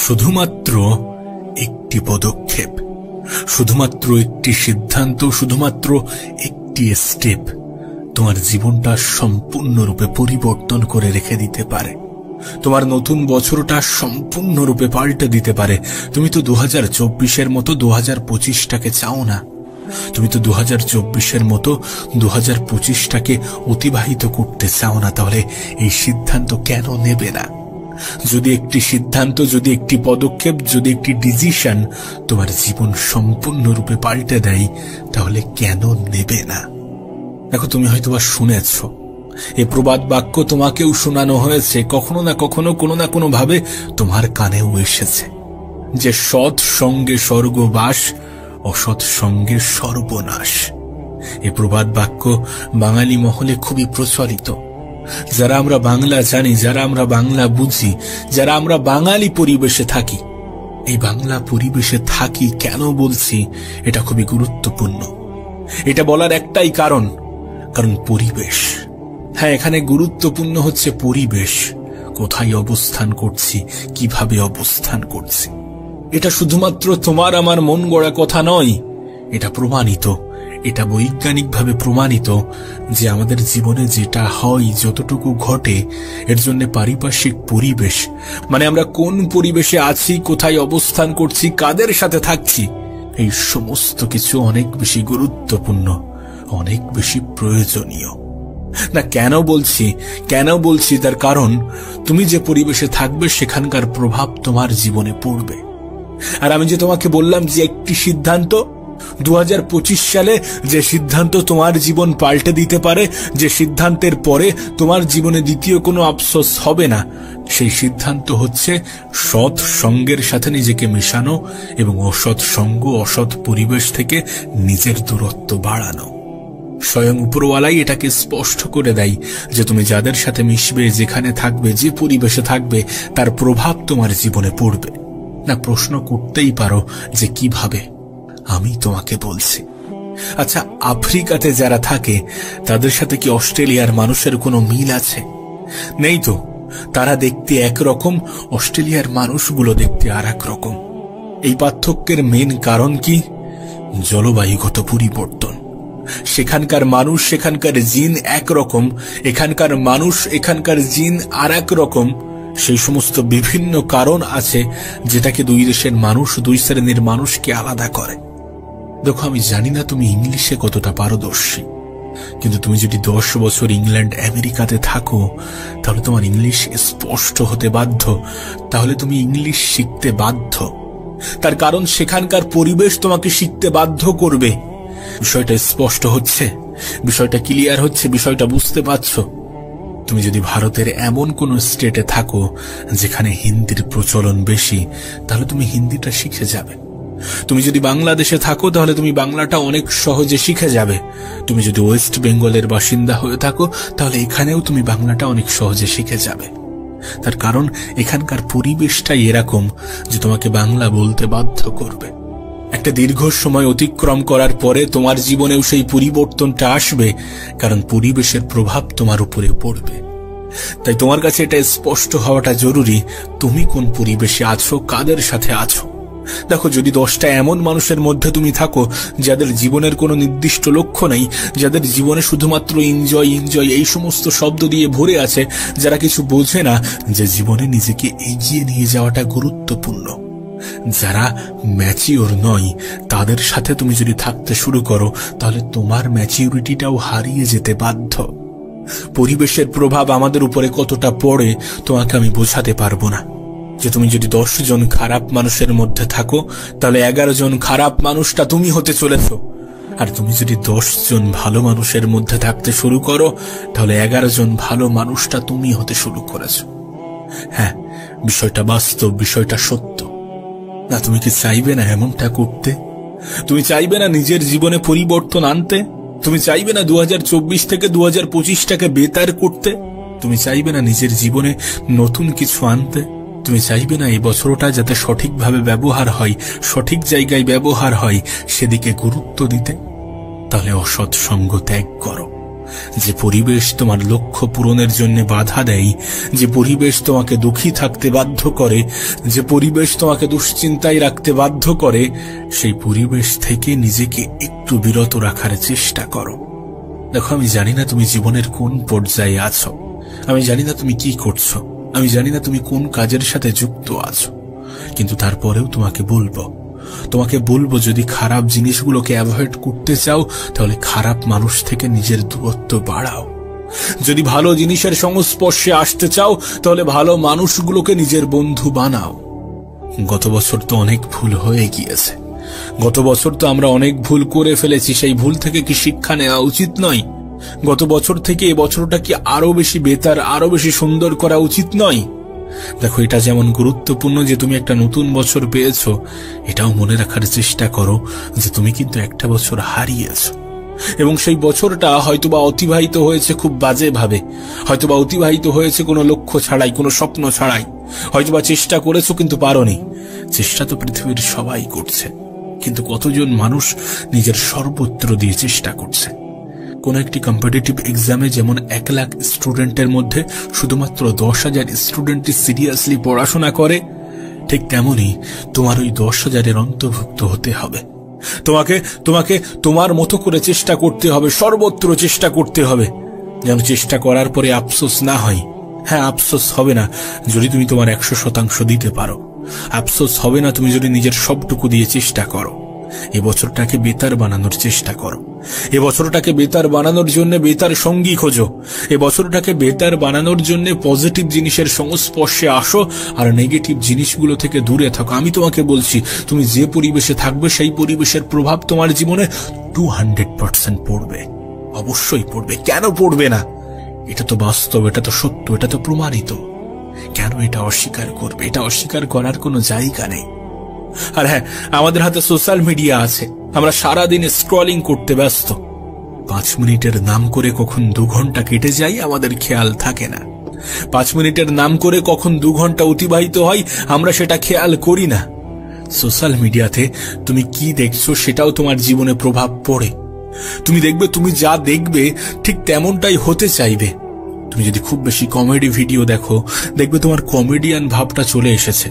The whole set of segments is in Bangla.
শুধুমাত্র একটি পদক্ষেপ, শুধুমাত্র একটি সিদ্ধান্ত, শুধুমাত্র একটি স্টেপ তোমার জীবনটা সম্পূর্ণরূপে পরিবর্তন করে রেখে দিতে পারে। তোমার নতুন বছরটা সম্পূর্ণরূপে পাল্টে দিতে পারে। তুমি তো 2024-এর মতো 2025টাকে চাও না। তুমি তো 2024-এর মতো 2025টাকে অতিবাহিত করতে চাও না। তাহলে এই সিদ্ধান্ত কেন নেবে না? যদি একটি সিদ্ধান্ত, যদি একটি পদক্ষেপ, যদি একটি ডিসিশন তোমার জীবন সম্পূর্ণরূপে পাল্টে দেয়, তাহলে কেন নেবে না? দেখো, তুমি হয়তো বা শুনেছ, এই প্রবাদ বাক্য তোমাকেও শোনানো হয়েছে, কখনো না কখনো, কোনো না কোনো ভাবে তোমার কানেও এসেছে, যে সৎ সঙ্গে স্বর্গবাস, অসৎ সঙ্গে সর্বনাশ। এই প্রবাদ বাক্য বাঙালি মহলে খুবই প্রচলিত। যারা আমরা বাংলা জানি, যারা আমরা বাংলা বুঝি, যারা আমরা বাঙালি পরিবেশে থাকি, এই বাংলা পরিবেশে থাকি কেন বলছি, এটা খুবই গুরুত্বপূর্ণ। এটা বলার একটাই কারণ পরিবেশ। হ্যাঁ, এখানে গুরুত্বপূর্ণ হচ্ছে পরিবেশ, কোথায় অবস্থান করছি, কিভাবে অবস্থান করছি। এটা শুধুমাত্র তোমার আমার মন গড়া কথা নয়, এটা প্রমাণিত, এটা বৈজ্ঞানিকভাবে প্রমাণিত যে আমাদের জীবনে যেটা হয়, যতটুকু ঘটে, এর জন্য পারিপার্শ্বিক পরিবেশ, মানে আমরা কোন পরিবেশে আছি, কোথায় অবস্থান করছি, কাদের সাথে থাকছি, এই সমস্ত কিছু অনেক বেশি গুরুত্বপূর্ণ, অনেক বেশি প্রয়োজনীয়। না, কেন বলছি তার কারণ তুমি যে পরিবেশে থাকবে সেখানকার প্রভাব তোমার জীবনে পড়বে। আর আমি যে তোমাকে বললাম যে একটি সিদ্ধান্ত, 2025 সালে যে সিদ্ধান্ত তোমার জীবন পাল্টে দিতে পারে, যে সিদ্ধান্তের পরে তোমার জীবনে দ্বিতীয় কোনো আফসোস হবে না, সেই সিদ্ধান্ত হচ্ছে সৎ সঙ্গের সাথে নিজেকে মেশানো এবং অসৎ সঙ্গ, অসৎ পরিবেশ থেকে নিজের দূরত্ব বাড়ানো। স্বয়ং উপরওয়ালাই এটাকে স্পষ্ট করে দেয় যে তুমি যাদের সাথে মিশবে, যেখানে থাকবে, যে পরিবেশে থাকবে, তার প্রভাব তোমার জীবনে পড়বে। না, প্রশ্ন করতেই পারো যে কিভাবে? আমি তোমাকে বলছি। আচ্ছা, আফ্রিকাতে যারা থাকে তাদের সাথে কি অস্ট্রেলিয়ার মানুষের কোনো মিল আছে? নেই তো। তারা দেখতে একরকম, অস্ট্রেলিয়ার মানুষগুলো দেখতে আর এক রকম। এই পার্থক্যের মেন কারণ কি? জলবায়ুগত পরিবর্তন। সেখানকার মানুষ, সেখানকার জিন একরকম, এখানকার মানুষ, এখানকার জিন আর এক রকম। সেই সমস্ত বিভিন্ন কারণ আছে যেটাকে দুই দেশের মানুষ, দুই শ্রেণীর মানুষকে আলাদা করে। দেখো, আমি জানি না তুমি ইংলিশে কতটা পারদর্শী, কিন্তু তুমি যদি 10 বছর ইংল্যান্ড, আমেরিকাতে থাকো, তাহলে তোমার ইংলিশ স্পষ্ট হতে বাধ্য, তাহলে তুমি ইংলিশ শিখতে বাধ্য। তার কারণ সেখানকার পরিবেশ তোমাকে শিখতে বাধ্য করবে। বিষয়টা স্পষ্ট হচ্ছে, বিষয়টা ক্লিয়ার হচ্ছে, বিষয়টা বুঝতে পারছো? তুমি যদি ভারতের এমন কোন স্টেটে থাকো যেখানে হিন্দির প্রচলন বেশি, তাহলে তুমি হিন্দিটা শিখে যাবে। তুমি যদি বাংলাদেশে থাকো, তাহলে তুমি বাংলাটা অনেক সহজে শিখে যাবে। তুমি যদি ওয়েস্ট বেঙ্গলের বাসিন্দা হয়ে থাকো, তাহলে এখানেও তুমি বাংলাটা অনেক সহজে শিখে যাবে। তার কারণ এখানকার পরিবেশটাই এরকম যে তোমাকে বাংলা বলতে বাধ্য করবে। একটা দীর্ঘ সময় অতিক্রম করার পরে তোমার জীবনেও সেই পরিবর্তনটা আসবে, কারণ পরিবেশের প্রভাব তোমার উপরে পড়বে। তাই তোমার কাছে এটা স্পষ্ট হওয়াটা জরুরি, তুমি কোন পরিবেশে আছো, কাদের সাথে আছো। দেখো, যদি 10টা এমন মানুষের মধ্যে তুমি থাকো যাদের জীবনের কোনো নির্দিষ্ট লক্ষ্য নেই, যাদের জীবনে শুধুমাত্র এনজয় এনজয় এই সমস্ত শব্দ দিয়ে ভরে আছে, যারা কিছু বোঝে না যে জীবনে নিজেকে এগিয়ে নিয়ে যাওয়াটা গুরুত্বপূর্ণ, যারা ম্যাচিওর নয়, তাদের সাথে তুমি যদি থাকতে শুরু করো, তাহলে তোমার ম্যাচিউরিটিটাও হারিয়ে যেতে বাধ্য। পরিবেশের প্রভাব আমাদের উপরে কতটা পড়ে তোমাকে আমি বোঝাতে পারবো না। যে তুমি যদি 10 জন খারাপ মানুষের মধ্যে থাকো, তাহলে 11 জন খারাপ মানুষটা তুমি হতে চলেছ। আর তুমি যদি 10 জন ভালো মানুষের মধ্যে থাকতে শুরু করো, তাহলে 11 জন ভালো মানুষটা তুমি হতে শুরু করেছ। হ্যাঁ, বিষয়টা বাস্তব, বিষয়টা সত্য। না, তুমি কি চাইবে না এমনটা করতে? তুমি চাইবে না নিজের জীবনে পরিবর্তন আনতে? তুমি চাইবে না 2024 থেকে 2025টাকে বেতার করতে? তুমি চাইবে না নিজের জীবনে নতুন কিছু আনতে? তুমি চাইবে না এই বছরটা যাতে সঠিকভাবে ব্যবহার হয়, সঠিক জায়গায় ব্যবহার হয়, সেদিকে গুরুত্ব দিতে? তাহলে অসৎ সঙ্গ ত্যাগ করো, যে পরিবেশ তোমার লক্ষ্য পূরণের জন্য বাধা দেয়, যে পরিবেশ তোমাকে দুঃখী থাকতে বাধ্য করে, যে পরিবেশ তোমাকে দুশ্চিন্তায় রাখতে বাধ্য করে, সেই পরিবেশ থেকে নিজেকে একটু বিরত রাখার চেষ্টা করো। দেখো, আমি জানি না তুমি জীবনের কোন পর্যায়ে আছো, আমি জানি না তুমি কি করছো, আমি জানি না তুমি কোন কাজের সাথে যুক্ত আছো, কিন্তু তারপরেও তোমাকে বলবো যদি খারাপ জিনিসগুলোকে অ্যাভয়েড করতে চাও তাহলে খারাপ মানুষ থেকে নিজের দূরত্ব বাড়াও। যদি ভালো জিনিসের সংস্পর্শে আসতে চাও তাহলে ভালো মানুষগুলোকে নিজের বন্ধু বানাও। গত বছর তো অনেক ভুল হয়ে গিয়েছে, গত বছর তো আমরা অনেক ভুল করে ফেলেছি। সেই ভুল থেকে কি শিক্ষা নেওয়া উচিত নয়? গত বছর থেকে এই বছরটা কি আরো বেশি বেটার, আরো বেশি সুন্দর করা উচিত নয়? দেখো, এটা যেমন গুরুত্বপূর্ণ যে তুমি একটা নতুন বছর পেয়েছো, এটাও মনে রাখার চেষ্টা করো যে তুমি কিন্তু একটা বছর হারিয়েছো, এবং সেই বছরটা হয়তোবা অতিবাহিত হয়েছে খুব বাজে ভাবে, হয়তোবা অতিবাহিত হয়েছে কোনো লক্ষ্য ছাড়াই, কোনো স্বপ্ন ছাড়াই, হয়তোবা চেষ্টা করেছো কিন্তু পারোনি। চেষ্টা তো পৃথিবীর সবাই করছে, কিন্তু কতজন মানুষ নিজের সর্বত্র দিয়ে চেষ্টা করছে? কোন একটি কম্পিটিটিভ এক্সামে যেমন 1 লাখ স্টুডেন্টের মধ্যে শুধুমাত্র 10,000 স্টুডেন্টই সিরিয়াসলি পড়াশোনা করে, ঠিক তেমনি তোমার ওই 10,000-এর অন্তর্ভুক্ত হতে হবে। তোমাকে তোমার মতো করে চেষ্টা করতে হবে, সর্বত্র চেষ্টা করতে হবে, যেন চেষ্টা করার পরে আফসোস না হয়। হ্যাঁ, আফসোস হবে না যদি তুমি তোমার 100% দিতে পারো, আফসোস হবে না তুমি যদি নিজের সবটুকু দিয়ে চেষ্টা করো। এ বছরটাকে বেতার বানানোর চেষ্টা করো, এ বছরটাকে বেতার বানানোর জন্য বেতার সঙ্গী খোঁজো, এ বছরটাকে বেতার বানানোর জন্য পজিটিভ জিনিসের সংস্পর্শে আসো আর নেগেটিভ জিনিসগুলো থেকে দূরে থাকো। আমি তোমাকে বলছি, তুমি যে পরিবেশে থাকবে সেই পরিবেশের প্রভাব তোমার জীবনে 200% পড়বে, অবশ্যই পড়বে। কেন পড়বে না? এটা তো বাস্তব, এটা তো সত্য, এটা তো প্রমাণিত। কেন এটা অস্বীকার করবে? এটা অস্বীকার করার কোনো জায়গা নেই। আর হ্যাঁ, আমাদের হাতে সোশ্যাল মিডিয়া আছে, আমরা সারাদিন স্ক্রলিং করতে ব্যস্ত। 5 মিনিটের নাম করে কখন 2 ঘন্টা কেটে যায় আমাদের খেয়াল থাকে না। 5 মিনিটের নাম করে কখন 2 ঘন্টা অতিবাহিত হয় আমরা সেটা খেয়াল করি না। সোশ্যাল মিডিয়াতে তুমি কি দেখছো সেটাও তোমার জীবনে প্রভাব পড়ে। তুমি দেখবে, তুমি যা দেখবে ঠিক তেমনটাই হতে চাইবে। তুমি যদি খুব বেশি কমেডি ভিডিও দেখো, দেখবে তোমার কমেডিয়ান ভাবটা চলে এসেছে।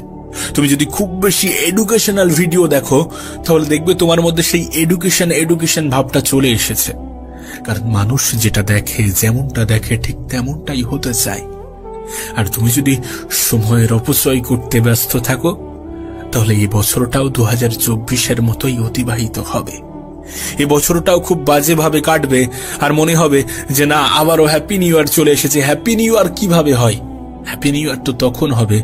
তুমি যদি খুব বেশি এডুকেশনাল ভিডিও দেখো, তাহলে দেখবে তোমার মধ্যে সেই এডুকেশন ভাবটা চলে এসেছে। কারণ মানুষ যেটা দেখে, যেমনটা দেখে ঠিক তেমনটাই হতে চায়। আর তুমি যদি সময়ের অপচয় করতে ব্যস্ত থাকো, তাহলে এই বছরটাও 2024-এর মতোই অতিবাহিত হবে। এই বছরটাও খুব বাজেভাবে কাটবে, আর মনে হবে যে না, আবারও হ্যাপি নিউ ইয়ার চলে এসেছে। হ্যাপি নিউ ইয়ার কিভাবে হয়? হ্যাপি নিউ ইয়ার তো তখন হবে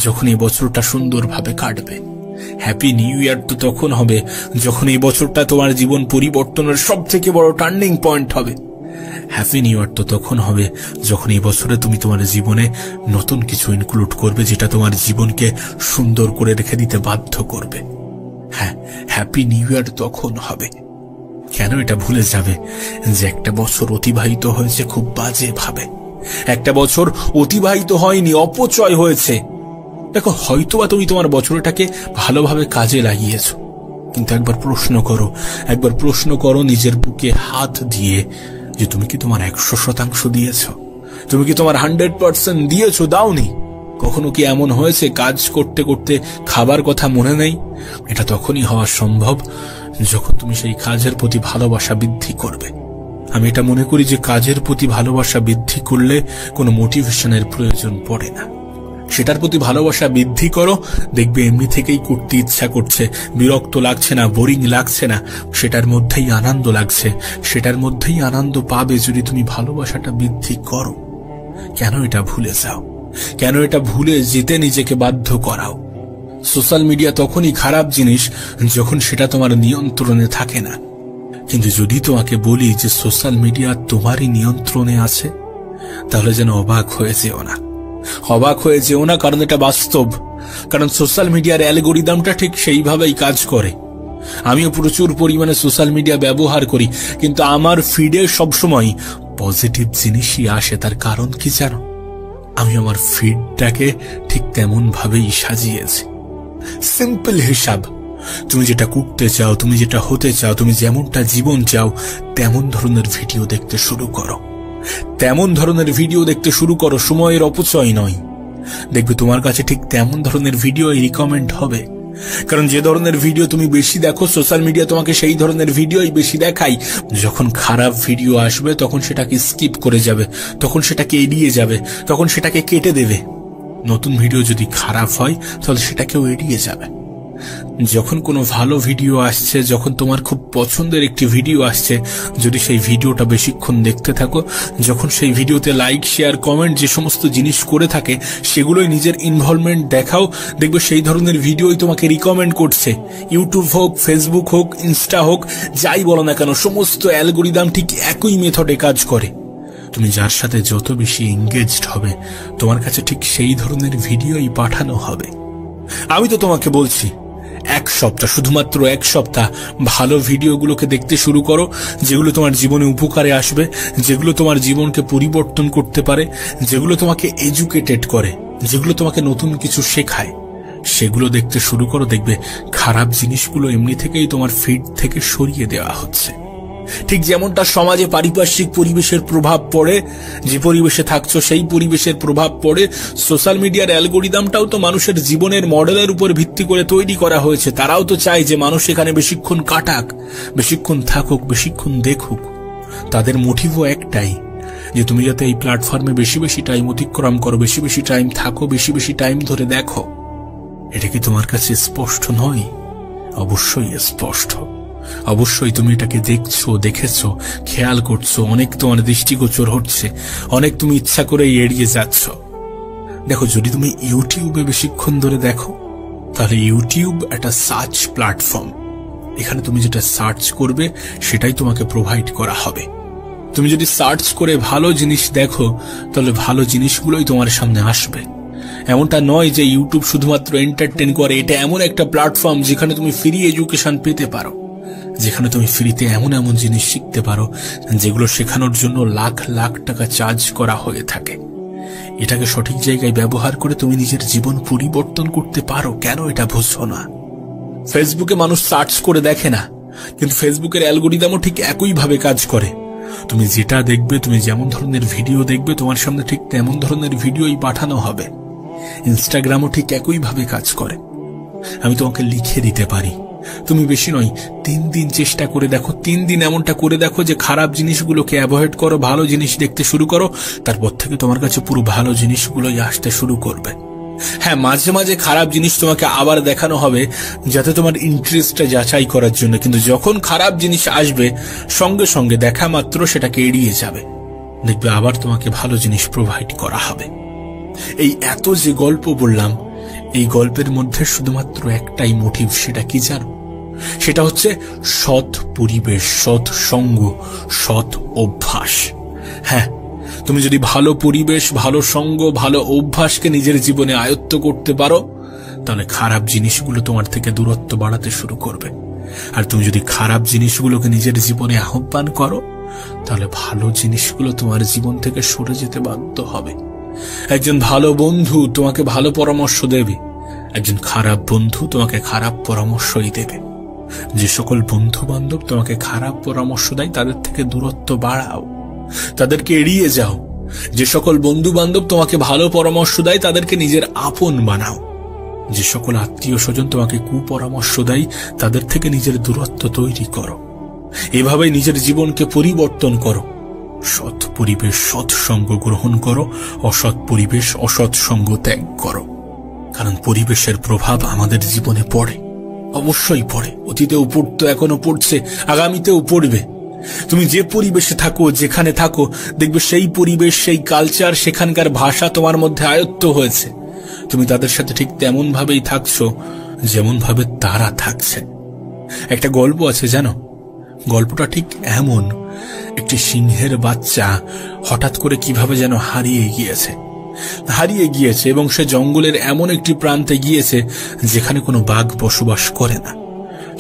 যখন এই বছরটা সুন্দরভাবে কাটবে। হ্যাপি নিউ ইয়ার তো তখন হবে যখন এই বছরটা তোমার জীবন পরিবর্তনের সবথেকে বড় টার্নিং পয়েন্ট হবে। হ্যাপি নিউ ইয়ার তো তখন হবে যখন এই বছরে তুমি তোমার জীবনে নতুন কিছু ইনক্লুড করবে, যেটা তোমার জীবনকে সুন্দর করে রেখে দিতে বাধ্য করবে। হ্যাঁ, হ্যাপি নিউ ইয়ার তখন হবে। কেন এটা ভুলে যাবে যে একটা বছর অতিবাহিত হয়েছে খুব বাজে ভাবে? একটা বছর অতিবাহিত হয়নি, অপচয় হয়েছে। দেখো, হয়তোবা তুমি তোমার বছরটাকে ভালোভাবে কাজে লাগিয়েছো, কিন্তু একবার প্রশ্ন করো নিজের বুকে হাত দিয়ে যে তুমি কি তোমার 100% দিয়েছো? তুমি কি তোমার 100% দিয়েছো? দাওনি? কখনো কি এমন হয়েছে কাজ করতে করতে খাবার কথা মনে নেই? এটা তখনই হওয়া সম্ভব যখন তুমি সেই কাজের প্রতি ভালোবাসা বৃদ্ধি করবে। আমি এটা মনে করি যে কাজের প্রতি ভালোবাসা বৃদ্ধি করলে কোনো মোটিভেশনের প্রয়োজন পড়ে না। সেটার প্রতি ভালোবাসা বৃদ্ধি করো, দেখবে এমনি থেকেই করতে ইচ্ছা করছে, বিরক্ত লাগছে না, বোরিং লাগছে না, সেটার মধ্যেই আনন্দ লাগছে, সেটার মধ্যেই আনন্দ পাবে যদি তুমি ভালোবাসাটা বৃদ্ধি করো। কেন এটা ভুলে যাও? কেন এটা ভুলে যেতে নিজেকে বাধ্য করাও? সোশ্যাল মিডিয়া তখনই খারাপ জিনিস যখন সেটা তোমার নিয়ন্ত্রণে থাকে না। কিন্তু যদি তোমাকে বলি যে সোশ্যাল মিডিয়া তোমারই নিয়ন্ত্রণে আছে, তাহলে যেন অবাক হয়ে যেও না, কারণ এটা বাস্তব। কারণ সোশ্যাল মিডিয়ার অ্যালগরিদমটা ঠিক সেইভাবেই কাজ করে। আমিও প্রচুর পরিমাণে সোশ্যাল মিডিয়া ব্যবহার করি, কিন্তু আমার ফিডে সবসময় পজিটিভ জিনিসই আসে। তার কারণ কি জানো? আমি আমার ফিডটাকে ঠিক তেমন ভাবেই সাজিয়েছি। সিম্পল হিসাব, তুমি যেটা করতে চাও, তুমি যেটা হতে চাও, তুমি যেমনটা জীবন চাও, তেমন ধরনের ভিডিও দেখতে শুরু করো। তেমন ধরনের ভিডিও দেখতে শুরু করো, সময়ের অপচয় নয়। দেখবে তোমার কাছে ঠিক তেমন ধরনের ভিডিও রিকমেন্ড হবে। কারণ যে ধরনের ভিডিও তুমি বেশি দেখো, সোশ্যাল মিডিয়া তোমাকে সেই ধরনের ভিডিওই বেশি দেখায়। যখন খারাপ ভিডিও আসবে তখন সেটাকে স্কিপ করে যাবে, তখন সেটাকে এড়িয়ে যাবে, তখন সেটাকে কেটে দেবে। নতুন ভিডিও যদি খারাপ হয় তাহলে সেটাকেও এড়িয়ে যাবে। যখন কোনো ভালো ভিডিও আসছে, যখন তোমার খুব পছন্দের একটি ভিডিও আসছে, যদি সেই ভিডিওটা বেশিক্ষণ দেখতে থাকো, যখন সেই ভিডিওতে লাইক, শেয়ার, কমেন্ট যে সমস্ত জিনিস করে থাকে সেগুলোই নিজের ইনভলভমেন্ট দেখাও, দেখবে সেই ধরনের ভিডিওই তোমাকে রিকমেন্ড করছে। ইউটিউব হোক, ফেসবুক হোক, ইনস্টা হোক, যাই বলো না কেন, সমস্ত অ্যালগরিদম ঠিক একই মেথডে কাজ করে। তুমি যার সাথে যত বেশি এঙ্গেজড হবে, তোমার কাছে ঠিক সেই ধরনের ভিডিওই পাঠানো হবে। আমি তো তোমাকে বলছি, এক সপ্তাহ, শুধুমাত্র এক সপ্তাহ ভালো ভিডিওগুলোকে দেখতে শুরু করো, যেগুলো তোমার জীবনে উপকারে আসবে, যেগুলো তোমার জীবনকে পরিবর্তন করতে পারে, যেগুলো তোমাকে এডুকেটেড করে, যেগুলো তোমাকে নতুন কিছু শেখায়, সেগুলো দেখতে শুরু করো। দেখবে খারাপ জিনিসগুলো এমনি থেকেই তোমার ফিড থেকে সরিয়ে দেওয়া হচ্ছে। ঠিক যেমনটা সমাজে পারিপার্শ্বিক পরিবেশের প্রভাব পড়ে, যে পরিবেশে থাকছো সেই পরিবেশের প্রভাব পড়ে, সোশ্যাল মিডিয়ার অ্যালগরিদমটাও তো মানুষের জীবনের মডেলের উপর ভিত্তি করে তৈরি করা হয়েছে। তারাও তো চায় যে মানুষ এখানে বেশিক্ষণ কাটাক, বেশিক্ষণ থাকুক, বেশিক্ষণ দেখুক। তাদের মোটিভও একটাই, যে তুমি যাতে এই প্ল্যাটফর্মে বেশি বেশি টাইম অতিক্রম করো, বেশি বেশি টাইম থাকো, বেশি বেশি টাইম ধরে দেখো। এটা কি তোমার কাছে স্পষ্ট নয়? অবশ্যই স্পষ্ট। অবশ্যই তুমি এটাকে দেখছো, দেখেছো, খেয়াল করছো, অনেক তোমার দৃষ্টিগোচর হচ্ছে, অনেক তুমি ইচ্ছা করে এড়িয়ে যাচ্ছ। দেখো, যদি তুমি ইউটিউবে বেশিক্ষণ ধরে দেখো, তাহলে ইউটিউব একটা সার্চ প্ল্যাটফর্ম। এখানে তুমি যেটা সার্চ করবে সেটাই তোমাকে প্রোভাইড করা হবে। তুমি যদি সার্চ করে ভালো জিনিস দেখো, তাহলে ভালো জিনিসগুলোই তোমার সামনে আসবে। এমনটা নয় যে ইউটিউব শুধুমাত্র এন্টারটেইন করে। এটা এমন একটা প্ল্যাটফর্ম যেখানে তুমি ফ্রি এডুকেশন পেতে পারো, যেখানে তুমি ফ্রিতে এমন এমন জিনিস শিখতে পারো যেগুলো শেখানোর জন্য লাখ লাখ টাকা চার্জ করা হয়ে থাকে। এটাকে সঠিক জায়গায় ব্যবহার করে তুমি নিজের জীবন পরিবর্তন করতে পারো। কেন এটা বুঝছো না? ফেসবুকে মানুষ সার্চ করে দেখে না, কিন্তু ফেসবুকের অ্যালগরিদমও ঠিক একইভাবে কাজ করে। তুমি যেটা দেখবে, তুমি যেমন ধরনের ভিডিও দেখবে, তোমার সামনে ঠিক তেমন ধরনের ভিডিওই পাঠানো হবে। ইনস্টাগ্রামও ঠিক একইভাবে কাজ করে। আমি তোমাকে লিখে দিতে পারি, তুমি বেশি নয় 3 দিন চেষ্টা করে দেখো, 3 দিন এমনটা করে দেখো যে খারাপ জিনিসগুলোকে অ্যাভয়েড করো, ভালো জিনিস দেখতে শুরু করো। তারপর থেকে তোমার কাছে পুরো ভালো জিনিসগুলোই আসতে শুরু করবে। হ্যাঁ, মাঝে মাঝে খারাপ জিনিস তোমাকে আবার দেখানো হবে, যাতে তোমার ইন্টারেস্টটা যাচাই করার জন্য। কিন্তু যখন খারাপ জিনিস আসবে, সঙ্গে সঙ্গে দেখা মাত্র সেটাকে এড়িয়ে যাবে। দেখবে আবার তোমাকে ভালো জিনিস প্রোভাইড করা হবে। এই এত যে গল্প বললাম, এই গল্পের মধ্যে শুধুমাত্র একটাই মোটিভ। সেটা কি জানো? সেটা হচ্ছে সৎ পরিবেশ, সৎ সঙ্গ, সৎ অভ্যাস। হ্যাঁ, তুমি যদি ভালো পরিবেশ, ভালো সঙ্গ, ভালো অভ্যাসকে নিজের জীবনে আয়ত্ত করতে পারো, তাহলে খারাপ জিনিসগুলো তোমার থেকে দূরত্ব বাড়াতে শুরু করবে। আর তুমি যদি খারাপ জিনিসগুলোকে নিজের জীবনে আহ্বান করো, তাহলে ভালো জিনিসগুলো তোমার জীবন থেকে সরে যেতে বাধ্য হবে। একজন ভালো বন্ধু তোমাকে ভালো পরামর্শ দেবে, একজন খারাপ বন্ধু তোমাকে খারাপ পরামর্শই দেবে। যে সকল বন্ধু বান্ধব তোমাকে খারাপ পরামর্শ দেয়, তাদের থেকে দূরত্ব বাড়াও, তাদেরকে এড়িয়ে যাও। যে সকল বন্ধু বান্ধব তোমাকে ভালো পরামর্শ দেয়, তাদেরকে নিজের আপন বানাও। যে সকল আত্মীয় স্বজন তোমাকে কুপরামর্শ দেয়, তাদের থেকে নিজের দূরত্ব তৈরি করো। এভাবেই নিজের জীবনকে পরিবর্তন করো। সৎ পরিবেশ, সৎ সঙ্গ গ্রহণ করো, অসৎ পরিবেশ, অসৎ সঙ্গ ত্যাগ করো। কারণ পরিবেশের প্রভাব আমাদের জীবনে পড়ে, অবশ্যই পড়ে। অতীতেও পড়তো, এখনো পড়ছে, আগামীতেও পড়বে। তুমি যে পরিবেশে থাকো, যেখানে থাকো, দেখবে সেই পরিবেশ, সেই কালচার, সেখানকার ভাষা তোমার মধ্যে আয়ত্ত হয়েছে। তুমি তাদের সাথে ঠিক তেমন ভাবেই থাকছো যেমন ভাবে তারা থাকছে। একটা গল্প আছে জানো, গল্পটা ঠিক এমন, একটি সিংহের বাচ্চা হঠাৎ করে কিভাবে যেন হারিয়ে গিয়েছে এবং সে জঙ্গলের এমন একটি প্রান্তে গিয়েছে যেখানে কোনো বাঘ বসবাস করে না।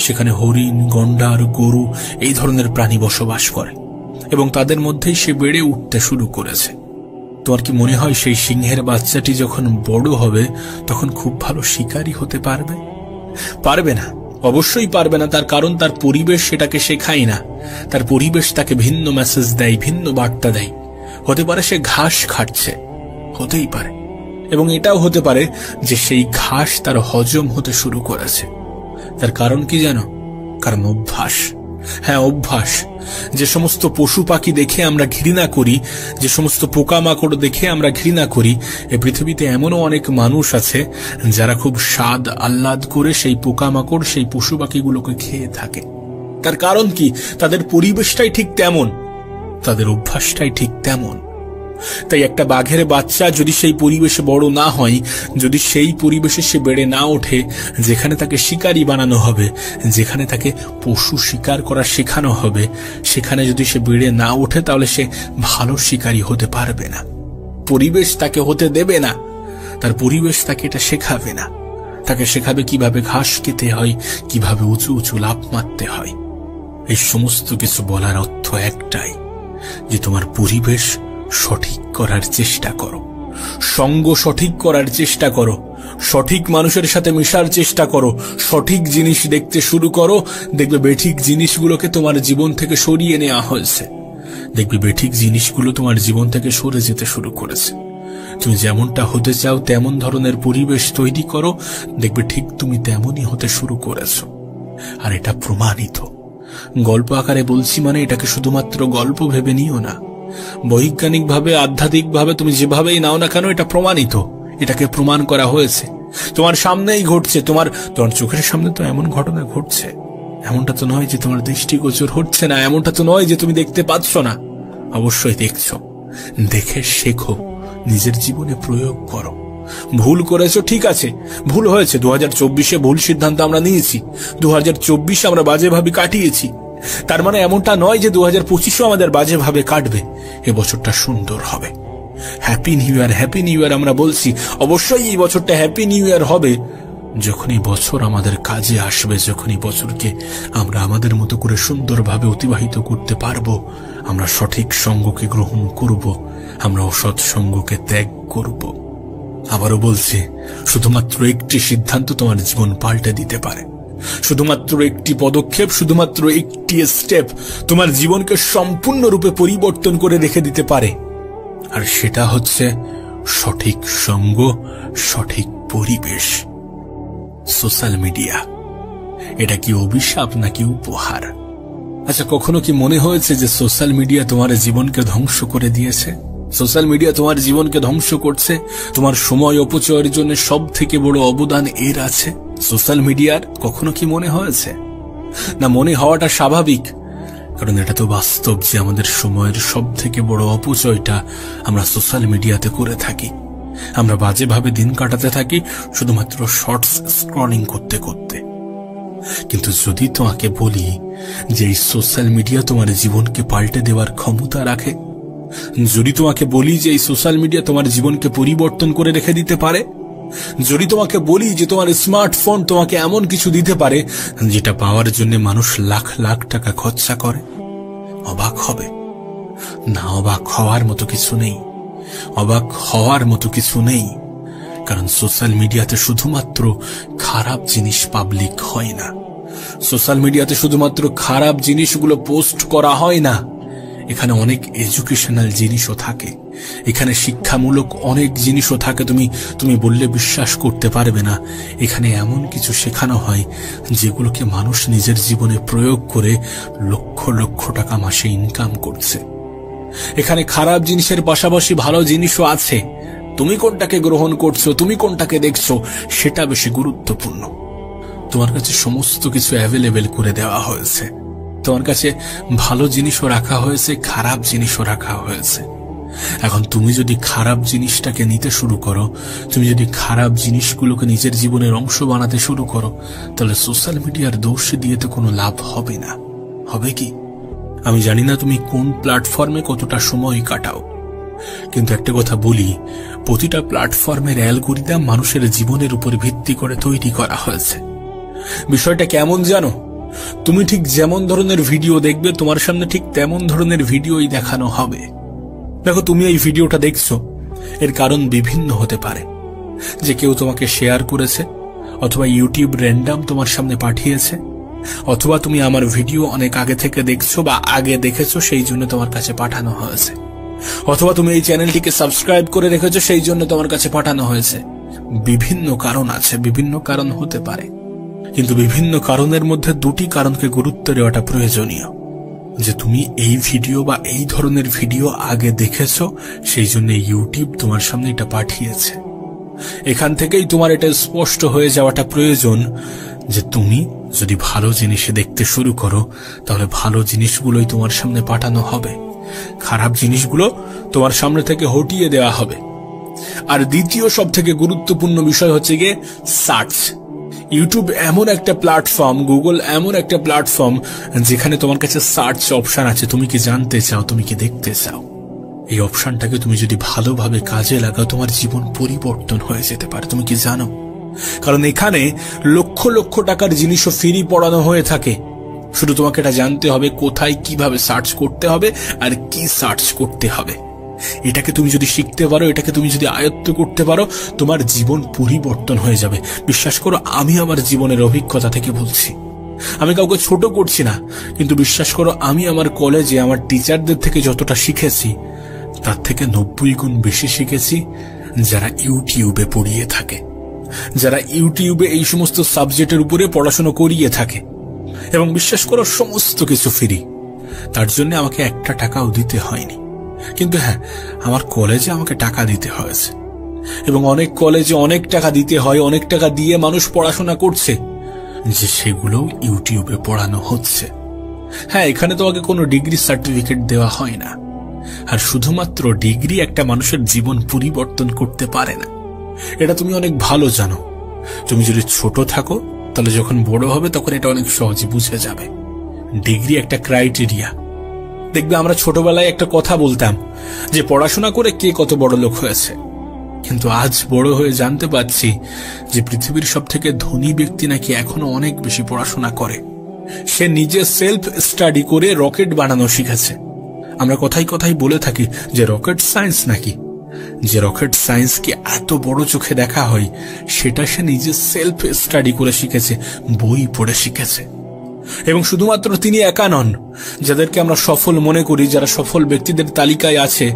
সেখানে হরিণ, গন্ডার, গরু এই ধরনের প্রাণী বসবাস করে এবং তাদের মধ্যেই সে বেড়ে উঠতে শুরু করেছে। তোমার কি মনে হয় সেই সিংহের বাচ্চাটি যখন বড় হবে তখন খুব ভালো শিকারী হতে পারবে? পারবে না। অবশ্যই পারবে না, তার কারণ তার পরিবেশ সেটাকে শেখায় না। তার পরিবেশ তাকে ভিন্ন মেসেজ দেয়, ভিন্ন বার্তা দেয়। হতে পারে সে ঘাস খাচ্ছে, হতেই পারে, এবং এটাও হতে পারে যে সেই ঘাস তার হজম হতে শুরু করেছে। তার কারণ কি জানো? কারণ অভ্যাস। হ্যাঁ, অভ্যাস। যে সমস্ত পশু পাখি দেখে আমরা ঘৃণা করি, যে সমস্ত পোকামাকড় দেখে আমরা ঘৃণা করি, এই পৃথিবীতে এমনও অনেক মানুষ আছে যারা খুব স্বাদ আহ্লাদ করে সেই পোকামাকড়, সেই পশু পাখিগুলোকে খেয়ে থাকে। তার কারণ কি? তাদের পরিবেশটাই ঠিক তেমন, তাদের অভ্যাসটাই ঠিক তেমন। তাই একটা বাঘের বাচ্চা যদি সেই পরিবেশে বড় না হয়, যদি সেই পরিবেশে সে বেড়ে না ওঠে যেখানে তাকে শিকারী বানানো হবে, যেখানে তাকে পশু শিকার করা শেখানো হবে, সেখানে যদি সে বেড়ে না ওঠে, তাহলে সে ভালো শিকারী হতে পারবে না। পরিবেশ তাকে হতে দেবে না, তার পরিবেশ তাকে এটা শেখাবে না। তাকে শেখাবে কিভাবে ঘাস খেতে হয়, কিভাবে উঁচু উঁচু লাফ মারতে হয়। এই সমস্ত কিছু বলার অর্থ একটাই, যে তোমার পরিবেশ সঠিক করার চেষ্টা করো, সঙ্গ সঠিক করার চেষ্টা করো, সঠিক মানুষের সাথে মেশার চেষ্টা করো, সঠিক জিনিস দেখতে শুরু করো। দেখবে বেঠিক জিনিসগুলোকে তোমার জীবন থেকে সরিয়ে নেওয়া হয়েছে। দেখবে বেঠিক জিনিসগুলো তোমার জীবন থেকে সরে যেতে শুরু করেছে। তুমি যেমনটা হতে চাও তেমন ধরনের পরিবেশ তৈরি করো, দেখবে ঠিক তুমি তেমনই হতে শুরু করেছো। আর এটা প্রমাণিত। গল্প আকারে বলছি মানে এটাকে শুধুমাত্র গল্প ভেবে নিও না। বৈজ্ঞানিকভাবে, আধ্যাত্মিকভাবে তুমি যেভাবেই নাও না কেন, এটা প্রমাণিত। এটাকে প্রমাণ করা হয়েছে, তোমার সামনেই ঘটছে। তোমার চোখের সামনে তো এমন ঘটনা ঘটছে। এমনটা তো নয় যে তোমার দৃষ্টিগোচর হচ্ছে না, এমনটা তো নয় যে তুমি দেখতে পাচ্ছ না। অবশ্যই দেখছো। দেখে শেখো, নিজের জীবনে প্রয়োগ করো। ভুল করেছো, ঠিক আছে, ভুল হয়েছে। 2024-এ ভুল সিদ্ধান্ত আমরা নিয়েছি, 2024 আমরা বাজেভাবে কাটিয়েছি। তার মানে এমনটা নয় যে 2025-ও আমাদের বাজেভাবে কাটবে। এ বছরটা সুন্দর হবে। Happy new year, happy new year আমরা বলছি। অবশ্যই এই বছরটা হ্যাপি নিউ ইয়ার হবে যখন এই বছর আমাদের কাজে আসবে, যখন এই বছরকে আমরা আমাদের মতো করে সুন্দরভাবে অতিবাহিত করতে পারবো। আমরা সঠিক সঙ্গকে গ্রহণ করব, আমরা অসৎ সঙ্গকে ত্যাগ করব। আবারও বলছি, শুধুমাত্র একটি সিদ্ধান্ত তোমার জীবন পাল্টে দিতে পারে। শুধুমাত্র একটি পদক্ষেপ, শুধুমাত্র একটি স্টেপ তোমার জীবনকে সম্পূর্ণরূপে পরিবর্তন করে রেখে দিতে পারে। আর সেটা হচ্ছে সঠিক সঙ্গ, সঠিক পরিবেশ। সোশ্যাল মিডিয়া এটা কি অভিশাপ নাকি উপহার? আচ্ছা, কখনো কি মনে হয়েছে যে সোশ্যাল মিডিয়া তোমার জীবনকে ধ্বংস করে দিয়েছে? সোশ্যাল মিডিয়া তোমার জীবনকে ধ্বংস করছে। তোমার সময় অপচয়ের জন্য সব থেকে বড় অবদান এর আছে সোশ্যাল মিডিয়ার। কখনো কি মনে হয়েছে? না, মনে হওয়াটা স্বাভাবিক, কারণ এটা তো বাস্তব যে আমাদের সময়ের সব থেকে বড় অপচয়টা আমরা সোশ্যাল মিডিয়াতে করে থাকি। আমরা বাজেভাবে দিন কাটাতে থাকি শুধুমাত্র শর্টস স্ক্রলিং করতে করতে। কিন্তু যদি তোমাকে বলি যে এই সোশ্যাল মিডিয়া তোমার জীবনকে পাল্টে দেওয়ার ক্ষমতা রাখে, যদি তোমাকে বলি যে এই সোশ্যাল মিডিয়া তোমার জীবনকে পরিবর্তন করে রেখে দিতে পারে, যদি তোমাকে বলি যে তোমার স্মার্টফোন তোমাকে এমন কিছু দিতে পারে যেটা পাওয়ার জন্য মানুষ লাখ লাখ টাকা খরচা করে, অবাক হবে না? অবাক হওয়ার মতো কিছু নেই, অবাক হওয়ার মতো কিছু নেই। কারণ সোশ্যাল মিডিয়াতে শুধুমাত্র খারাপ জিনিস পাবলিক হয় না, সোশ্যাল মিডিয়াতে শুধুমাত্র খারাপ জিনিসগুলো পোস্ট করা হয় না। এখানে অনেক এডুকেশনাল জিনিসও থাকে, এখানে শিক্ষামূলক অনেক জিনিসও থাকে। তুমি বললে বিশ্বাস করতে পারবে না। এখানে এমন কিছু শেখানো হয় যেগুলোকে মানুষ নিজের জীবনে প্রয়োগ করে লক্ষ লক্ষ টাকা মাসে ইনকাম করছে। এখানে খারাপ জিনিসের পাশাপাশি ভালো জিনিসও আছে। তুমি কোনটাকে গ্রহণ করছো, তুমি কোনটাকে দেখছো, সেটা বেশি গুরুত্বপূর্ণ। তোমার কাছে সমস্ত কিছু অ্যাভেলেবেল করে দেওয়া হয়েছে। তোমার কাছে ভালো জিনিসও রাখা হয়েছে, খারাপ জিনিসও রাখা হয়েছে। এখন তুমি যদি খারাপ জিনিসটাকে নিতে শুরু করো, তুমি যদি খারাপ জিনিসগুলোকে নিজের জীবনের অংশ বানাতে শুরু করো, তাহলে সোশ্যাল মিডিয়ার দোষ দিয়ে তো কোনো লাভ হবে না। হবে কি? আমি জানি না তুমি কোন প্ল্যাটফর্মে কতটা সময় কাটাও, কিন্তু একটা কথা বলি, প্রতিটা প্ল্যাটফর্মের অ্যালগরিদম মানুষের জীবনের উপর ভিত্তি করে তৈরি করা হয়েছে। বিষয়টা কেমন জানো? তুমি ঠিক যেমন ধরনের ভিডিও দেখবে, তোমার সামনে ঠিক তেমন ধরনের ভিডিওই দেখানো হবে। দেখো, তুমি এই ভিডিওটা দেখছো, এর কারণ বিভিন্ন হতে পারে। যে কেউ তোমাকে শেয়ার করেছে, অথবা ইউটিউব র্যান্ডম তোমার সামনে পাঠিয়েছে, অথবা তুমি আমার ভিডিও অনেক আগে থেকে দেখছো বা আগে দেখেছো সেই জন্য তোমার কাছে পাঠানো হয়েছে, অথবা তুমি এই চ্যানেলটিকে সাবস্ক্রাইব করে রেখেছো সেই জন্য তোমার কাছে পাঠানো হয়েছে। বিভিন্ন কারণ আছে, বিভিন্ন কারণ হতে পারে, কিন্তু বিভিন্ন কারণের মধ্যে দুটি কারণকে গুরুত্ব দেওয়াটা প্রয়োজনীয়। যে তুমি এই ভিডিও বা এই ধরনের ভিডিও আগে দেখেছো সেই জন্য ইউটিউব তোমার সামনে এটা পাঠিয়েছে। এখান থেকেই তোমার এটা স্পষ্ট হয়ে যাওয়াটা প্রয়োজন যে তুমি যদি ভালো জিনিস দেখতে শুরু করো তাহলে ভালো জিনিসগুলোই তোমার সামনে পাঠানো হবে, খারাপ জিনিসগুলো তোমার সামনে থেকে হটিয়ে দেওয়া হবে। আর দ্বিতীয় সব থেকে গুরুত্বপূর্ণ বিষয় হচ্ছে গিয়ে সার্চ। ইউটিউব এমন একটা প্ল্যাটফর্ম, গুগল এমন একটা প্ল্যাটফর্ম যেখানে তোমার কাছে সার্চ অপশন আছে। তুমি কি জানতে চাও, তুমি কি দেখতে চাও, এই অপশনটাকে তুমি যদি ভালোভাবে কাজে লাগাও তোমার জীবন পরিবর্তন হয়ে যেতে পারে। তুমি কি জানো? কারণ এখানে লক্ষ লক্ষ টাকার জিনিসও ফ্রি পড়ানো হয়ে থাকে। শুধু তোমাকে এটা জানতে হবে কোথায় কিভাবে সার্চ করতে হবে আর কি সার্চ করতে হবে। এটাকে তুমি যদি শিখতে পারো, এটাকে তুমি যদি আয়ত্ত করতে পারো, তোমার জীবন পরিবর্তন হয়ে যাবে। বিশ্বাস করো, আমি আমার জীবনের অভিজ্ঞতা থেকে বলছি। আমি কাউকে ছোট করছি না, কিন্তু বিশ্বাস করো আমি আমার কলেজে আমার টিচারদের থেকে যতটা শিখেছি তার থেকে 90 গুণ বেশি শিখেছি যারা ইউটিউবে পড়িয়ে থাকে, যারা ইউটিউবে এই সমস্ত সাবজেক্টের উপরে পড়াশোনা করিয়ে থাকে। এবং বিশ্বাস করো সমস্ত কিছু ফ্রি, তার জন্য আমাকে একটা টাকাও দিতে হয়নি। কিন্তু হ্যাঁ, আমার কলেজে আমাকে টাকা দিতে হয়েছে, এবং অনেক কলেজে অনেক টাকা দিতে হয়, অনেক টাকা দিয়ে মানুষ পড়াশোনা করছে, যে সেগুলো ইউটিউবে পড়ানো হচ্ছে। হ্যাঁ, এখানে তোমাকে কোনো ডিগ্রি সার্টিফিকেট দেওয়া হয় না, আর শুধুমাত্র ডিগ্রি একটা মানুষের জীবন পরিবর্তন করতে পারে না, এটা তুমি অনেক ভালো জানো। তুমি যদি ছোট থাকো তাহলে যখন বড় হবে তখন এটা অনেক সহজে বুঝে যাবে। ডিগ্রি একটা ক্রাইটেরিয়া। দেখবে আমরা ছোটবেলায় একটা কথা বলতাম যে পড়াশোনা করে কে কত বড় লোক হয়েছে, কিন্তু আজ বড় হয়ে জানতে পারছি যে পৃথিবীর সব থেকে ধনী ব্যক্তি নাকি এখনো অনেক বেশি পড়াশোনা করে। সে নিজে সেলফ স্টাডি করে রকেট বানানো শিখেছে। আমরা কথাই কথাই বলে থাকি যে রকেট সায়েন্স নাকি, যে রকেট সায়েন্সকে এত বড় চোখে দেখা হয় সেটা সে নিজে সেলফ স্টাডি করে শিখেছে, বই পড়ে শিখেছে। এবং শুধুমাত্র তিনি একা নন, যাদেরকে আমরা সফল মনে করি, যারা সফল ব্যক্তিদের তালিকায় আছে,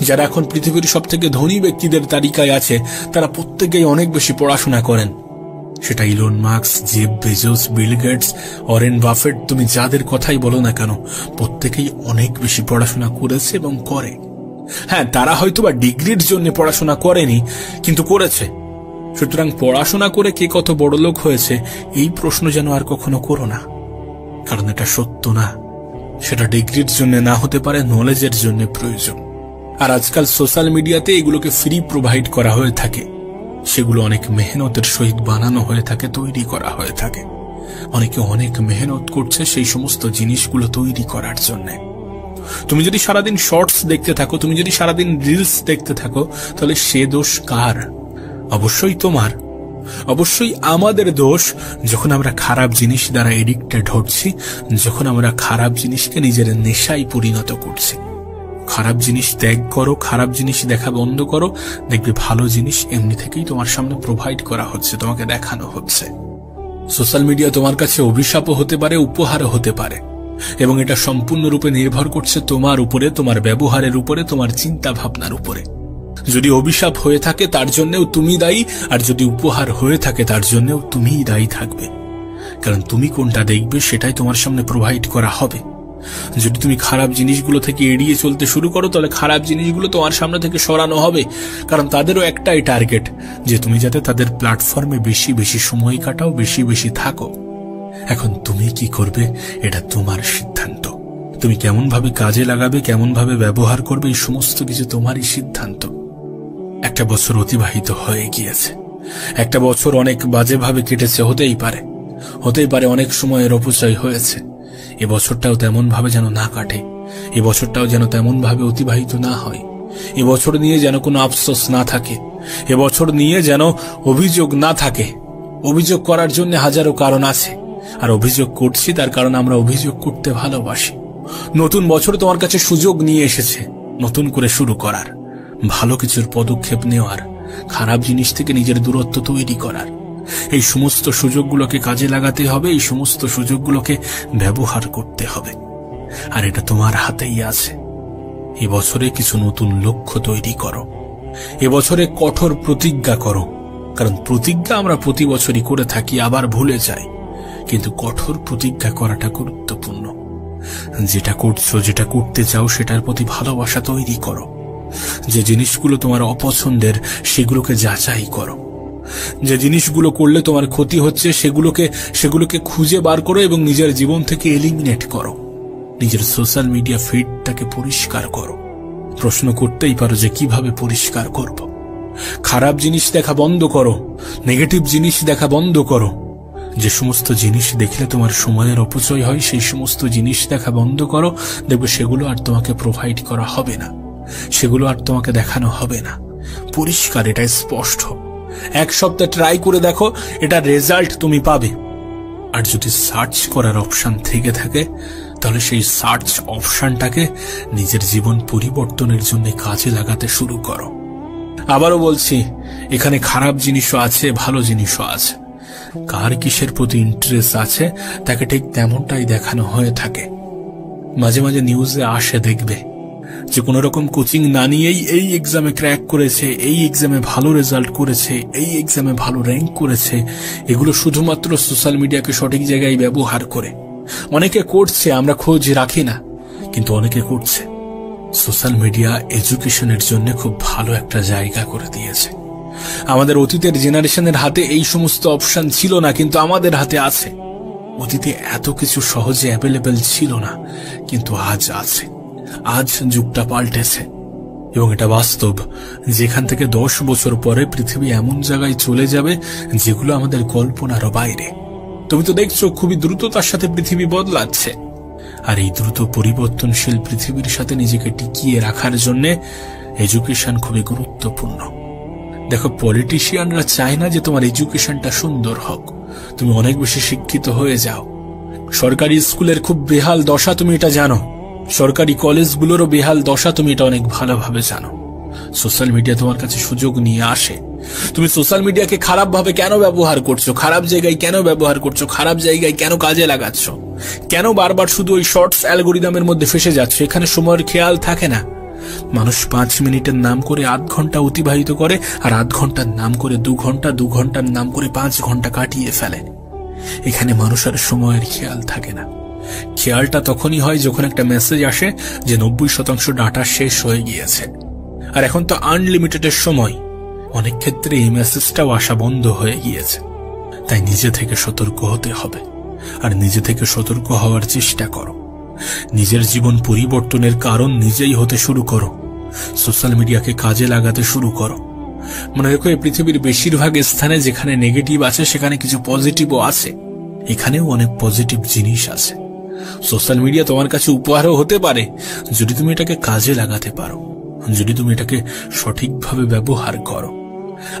যারা এখন পৃথিবীর সব থেকে ধনী ব্যক্তিদের তালিকায় আছে, তারা প্রত্যেকেই অনেক বেশি পড়াশোনা করেন। সেটা Elon Musk, Jeff Bezos, Bill Gates, Warren Buffett, তুমি যাদের কথাই বলো না কেন, প্রত্যেকেই অনেক বেশি পড়াশোনা করেছে এবং করে। হ্যাঁ, তারা হয়তোবা ডিগ্রির জন্য পড়াশোনা করেনি, কিন্তু করেছে। সুতরাং পড়াশোনা করে কে কত বড় লোক হয়েছে এই প্রশ্ন যেন আর কখনো করো না, কারণ এটা সত্য না। সেটা ডিগ্রির জন্য না হতে পারে, নলেজের জন্য প্রয়োজন। আর আজকাল সোশ্যাল মিডিয়াতে এগুলোকে ফ্রি প্রোভাইড করা হয়ে থাকে, সেগুলো অনেক মেহনতের সহিত বানানো হয়ে থাকে, তৈরি করা হয়ে থাকে। অনেকে অনেক মেহনত করছে সেই সমস্ত জিনিসগুলো তৈরি করার জন্য। তুমি যদি সারাদিন শর্টস দেখতে থাকো, তুমি যদি সারাদিন রিলস দেখতে থাকো, তাহলে সে দোষ কার? অবশ্যই তোমার, অবশ্যই আমাদের দোষ যখন আমরা খারাপ জিনিস দ্বারা এডিক্টেড হচ্ছি, যখন আমরা খারাপ জিনিসকে নিজের নেশায় পরিণত করছি। খারাপ জিনিস ত্যাগ করো, খারাপ জিনিস দেখা বন্ধ করো, দেখবে ভালো জিনিস এমনি থেকেই তোমার সামনে প্রোভাইড করা হচ্ছে, তোমাকে দেখানো হচ্ছে। সোশ্যাল মিডিয়া তোমার কাছে অভিশাপও হতে পারে, উপহারও হতে পারে, এবং এটা সম্পূর্ণরূপে নির্ভর করছে তোমার উপরে, তোমার ব্যবহারের উপরে, তোমার চিন্তা ভাবনার উপরে। যদি অভিশাপ হয়ে থাকে তার জন্যও তুমি দায়ী, আর যদি উপহার হয়ে থাকে তার জন্যও তুমিই দায়ী থাকবে, কারণ তুমি কোনটা দেখবে সেটাই তোমার সামনে প্রোভাইড করা হবে। যদি তুমি খারাপ জিনিসগুলো থেকে এড়িয়ে চলতে শুরু করো তাহলে খারাপ জিনিসগুলো তোমার সামনে থেকে সরানো হবে, কারণ তাদেরও একটাই টার্গেট যে তুমি যাতে তাদের প্ল্যাটফর্মে বেশি বেশি সময় কাটাও, বেশি বেশি থাকো। এখন তুমি কি করবে এটা তোমার সিদ্ধান্ত। তুমি কেমন ভাবে কাজে লাগাবে, কেমন ভাবে ব্যবহার করবে, এই সমস্ত কিছু তোমারই সিদ্ধান্ত। একটা বছর অতিবাহিত হয়ে গিয়েছে, একটা বছর অনেক বাজেভাবে কেটেছে, হতেই পারে অনেক সময়ের অপচয় হয়েছে। এ বছরটাও তেমন ভাবে যেন না কাটে, এ বছরটাও যেন তেমন ভাবে অতিবাহিত না হয়। এ বছর নিয়ে যেন কোনো আফসোস না থাকে, এ বছর নিয়ে যেন অভিযোগ না থাকে। অভিযোগ করার জন্য হাজারো কারণ আছে, আর অভিযোগ করছি তার কারণ আমরা অভিযোগ করতে ভালোবাসি। নতুন বছর তোমার কাছে সুযোগ নিয়ে এসেছে নতুন করে শুরু করার, ভালো কিছুর পদক্ষেপ নেওয়ার, খারাপ জিনিস থেকে নিজের দূরত্ব তৈরি করার। এই সমস্ত সুযোগগুলোকে কাজে লাগাতে হবে, এই সমস্ত সুযোগগুলোকে ব্যবহার করতে হবে। আর এটা তোমার হাতেই আছে। এবছরে কিছু নতুন লক্ষ্য তৈরি করো, এবছরে কঠোর প্রতিজ্ঞা করো। কারণ প্রতিজ্ঞা আমরা প্রতি বছরই করে থাকি, আবার ভুলে যাই, কিন্তু কঠোর প্রতিজ্ঞা করাটা গুরুত্বপূর্ণ। যেটা করছো, যেটা করতে চাও, সেটার প্রতি ভালোবাসা তৈরি করো। যে জিনিসগুলো তোমার অপছন্দের সেগুলোকে যাচাই করো। যে জিনিসগুলো করলে তোমার ক্ষতি হচ্ছে সেগুলোকে খুঁজে বার করো এবং নিজের জীবন থেকে এলিমিনেট করো। নিজের সোশ্যাল মিডিয়া ফিডটাকে পরিষ্কার করো। প্রশ্ন করতেই পারো যে কিভাবে পরিষ্কার করব। খারাপ জিনিস দেখা বন্ধ করো, নেগেটিভ জিনিস দেখা বন্ধ করো। যে সমস্ত জিনিস দেখলে তোমার সময়ের অপচয় হয় সেই সমস্ত জিনিস দেখা বন্ধ করো। দেখবে সেগুলো আর তোমাকে প্রোভাইড করা হবে না, সেগুলো আর তোমাকে দেখানো হবে না। পরিষ্কার, এটা স্পষ্ট। এক সপ্তাহ ট্রাই করে দেখো, এটা রেজাল্ট তুমি পাবে। আর যদি সার্চ করার অপশন থেকে থাকে তাহলে সেই সার্চ অপশনটাকে নিজের জীবন পরিবর্তনের জন্য কাজে লাগাতে শুরু করো। আবারও বলছি, এখানে খারাপ জিনিসও আছে, ভালো জিনিসও আছে। কার কিসের প্রতি ইন্টারেস্ট আছে তাকে ঠিক তেমনটাই দেখানো হয়ে থাকে। মাঝে মাঝে নিউজে আসে, দেখবে যে কোনো রকম কোচিং না নিয়েই এই এক্সামে ক্র্যাক করেছে, এই এক্সামে ভালো রেজাল্ট করেছে, এই এক্সামে ভালো র্যাঙ্ক করেছে। এগুলো শুধুমাত্র সোশ্যাল মিডিয়াকে সঠিক জায়গায় ব্যবহার করে। অনেকে করছে, আমরা খোঁজ রাখি না, কিন্তু অনেকে করছে। সোশ্যাল মিডিয়া এডুকেশনের জন্য খুব ভালো একটা জায়গা করে দিয়েছে। আমাদের অতীতের জেনারেশনের হাতে এই সমস্ত অপশন ছিল না, কিন্তু আমাদের হাতে আছে। অতীতে এত কিছু সহজে অ্যাভেলেবেল ছিল না, কিন্তু আজ আছে। আজ যুগটা পাল্টেছে এবং এটা বাস্তব। যেখান থেকে 10 বছর পরে পৃথিবী এমন জায়গায় চলে যাবে যেগুলো আমাদের কল্পনারও বাইরে। তুমি তো দেখছো খুবই দ্রুততার সাথে পৃথিবী বদলাচ্ছে। আর এই দ্রুত পরিবর্তনশীল পৃথিবীর সাথে নিজেকে টিকিয়ে রাখার জন্য এডুকেশন খুবই গুরুত্বপূর্ণ। দেখো, পলিটিশিয়ানরা চায় না যে তোমার এডুকেশনটা সুন্দর হোক, তুমি অনেক বেশি শিক্ষিত হয়ে যাও। সরকারি স্কুলের খুব বেহাল দশা, তুমি এটা জানো। সরকারি কলেজগুলোরও বেহাল দশা, তুমি এটা অনেক ভালোভাবে জানো। সোশ্যাল মিডিয়া তোমার কাছে সুযোগ নিয়ে আসে। তুমি সোশ্যাল মিডিয়াকে খারাপভাবে কেন ব্যবহার করছো, খারাপ জায়গায় কেন ব্যবহার করছো, খারাপ জায়গায় কেন কাজে লাগাচ্ছ, কেন বারবার শুধু ওই শর্টস অ্যালগোরিদমের মধ্যে ফেসে যাচ্ছ? এখানে সময়ের খেয়াল থাকে না। মানুষ 5 মিনিটের নাম করে 8 ঘন্টা অতিবাহিত করে, আর 8 ঘন্টার নাম করে 2 ঘন্টা, 2 ঘন্টার নাম করে 5 ঘন্টা কাটিয়ে ফেলে। এখানে মানুষের সময়ের খেয়াল থাকে না। খেয়ালটা তখনই হয় যখন একটা মেসেজ আসে যে 90% ডাটা শেষ হয়ে গিয়েছে। আর এখন তো আনলিমিটেডের সময়। অনেক ক্ষেত্রে এই মেসেজটাও আসা বন্ধ হয়ে গিয়েছে। তাই নিজে থেকে সতর্ক হতে হবে, আর নিজে থেকে সতর্ক হওয়ার চেষ্টা করো। নিজের জীবন পরিবর্তনের কারণ নিজেই হতে শুরু করো। সোশ্যাল মিডিয়াকে কাজে লাগাতে শুরু করো। মনে রেখো, এই পৃথিবীর বেশিরভাগ স্থানে যেখানে নেগেটিভ আছে সেখানে কিছু পজিটিভও আছে। এখানেও অনেক পজিটিভ জিনিস আছে। সোশ্যাল মিডিয়া তোমার কাছে উপহারও হতে পারে যদি তুমি এটাকে কাজে লাগাতে পারো, যদি তুমি এটাকে সঠিকভাবে ব্যবহার করো।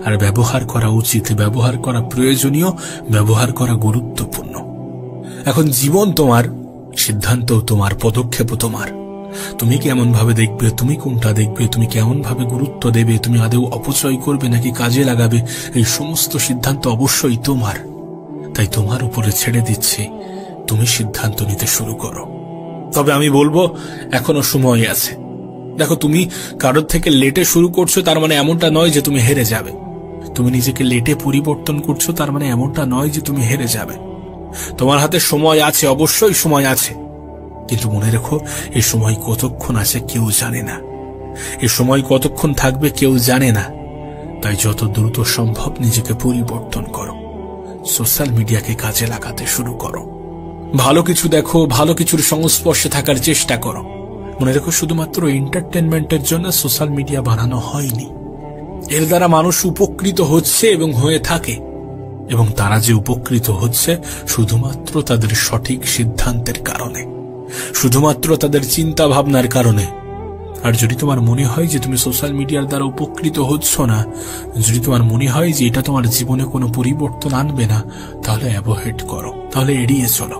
আর ব্যবহার করা উচিত, ব্যবহার করা প্রয়োজনীয়, ব্যবহার করা গুরুত্বপূর্ণ। এখন জীবন তোমার, সিদ্ধান্তও তোমার, পদক্ষেপও তোমার। তুমি কেমন ভাবে দেখবে, তুমি কোনটা দেখবে, তুমি কেমন ভাবে গুরুত্ব দেবে, তুমি আদৌ অপচয় করবে নাকি কাজে লাগাবে, এই সমস্ত সিদ্ধান্ত অবশ্যই তোমার। তাই তোমার উপরে ছেড়ে দিচ্ছি, তুমি সিদ্ধান্ত নিতে শুরু করো। তবে আমি বলবো এখনো সময় আছে। দেখো, তুমি কারোর থেকে লেটে শুরু করছো তার মানে এমনটা নয় যে তুমি হেরে যাবে। তুমি নিজেকে লেটে পরিবর্তন করছো তার মানে এমনটা নয় যে তুমি হেরে যাবে। তোমার হাতে সময় আছে, অবশ্যই সময় আছে, কিন্তু মনে রেখো, এই সময় কতক্ষণ আছে কেউ জানে না। এই সময় কতক্ষণ থাকবে কেউ জানে না। তাই যত দ্রুত সম্ভব নিজেকে পরিবর্তন করো। সোশ্যাল মিডিয়াকে কাজে লাগাতে শুরু করো। ভালো কিছু দেখো, ভালো কিছুর সংস্পর্শে থাকার চেষ্টা করো। মনে রেখো, শুধুমাত্র এন্টারটেনমেন্টের জন্য সোশ্যাল মিডিয়া বানানো হয়নি। এর দ্বারা মানুষ উপকৃত হচ্ছে এবং হয়ে থাকে, এবং তারা যে উপকৃত হচ্ছে শুধুমাত্র তাদের সঠিক সিদ্ধান্তের কারণে, শুধুমাত্র তাদের চিন্তা ভাবনার কারণে। আর যদি তোমার মনে হয় যে তুমি সোশ্যাল মিডিয়ার দ্বারা উপকৃত হচ্ছ না, যদি তোমার মনে হয় যে এটা তোমার জীবনে কোনো পরিবর্তন আনবে না, তাহলে অ্যাভয়েড করো, তাহলে এড়িয়ে চলো।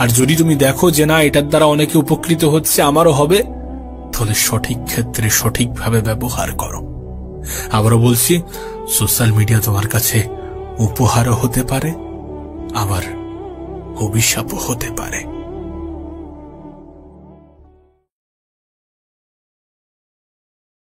আর যদি তুমি দেখো যে না, এটার দ্বারা অনেকে উপকৃত হচ্ছে, আমারও হবে, তাহলে সঠিক ক্ষেত্রে সঠিকভাবে ব্যবহার করো। আবারও বলছি, সোশ্যাল মিডিয়া তোমার কাছে উপহারও হতে পারে, আবার অভিশাপও হতে পারে।